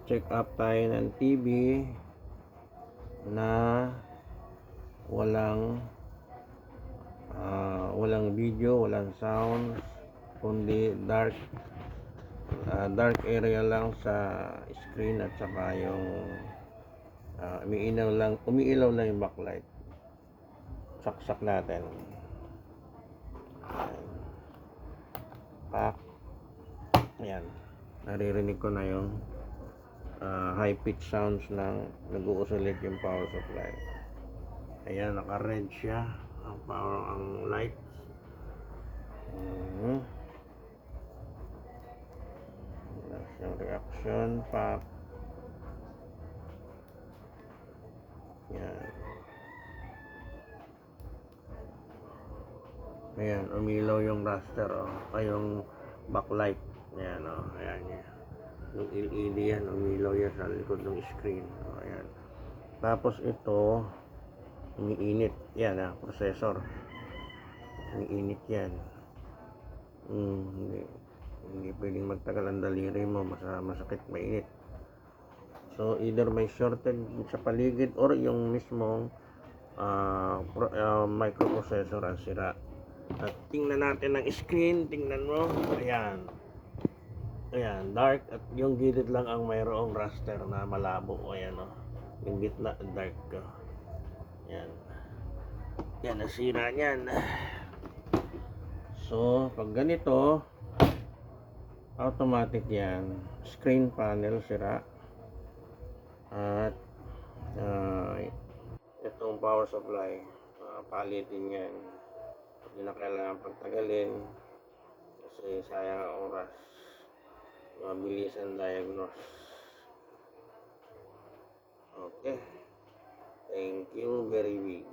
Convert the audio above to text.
check up tayo ng TV na walang video, walang sound, kundi dark area lang sa screen, at saka yung umiilaw lang yung backlight. Saksak natin. Pak. Ayan. Naririnig ko na yung high pitch sounds ng nag-uusulit yung power supply. Ayan, naka-red siya ang light. Yung reaction, pak. Yan. Ayan, umilaw yung raster, ay yung backlight. Ayan, ayan yan. Yung LED yan, umilaw yan sa likod ng screen. Ayan. Tapos ito, umiinit. Yan, processor. Umiinit yan. Hindi pwedeng magtagal ang daliri mo, masakit, mainit. So either may shorted sa paligid or yung mismong microprocessor ang sira. At tingnan natin ang screen, tingnan mo. Ayan, dark, at yung gilid lang ang mayroong raster na malabo. Ayan, yung gitna dark. Yan, nasira niyan. So pag ganito, automatic yan, screen panel sira. At itong power supply, palitin yan. Hindi na kailangan pagtagalin kasi sayang ang oras. Mabilis ang diagnose. Okay, thank you very big.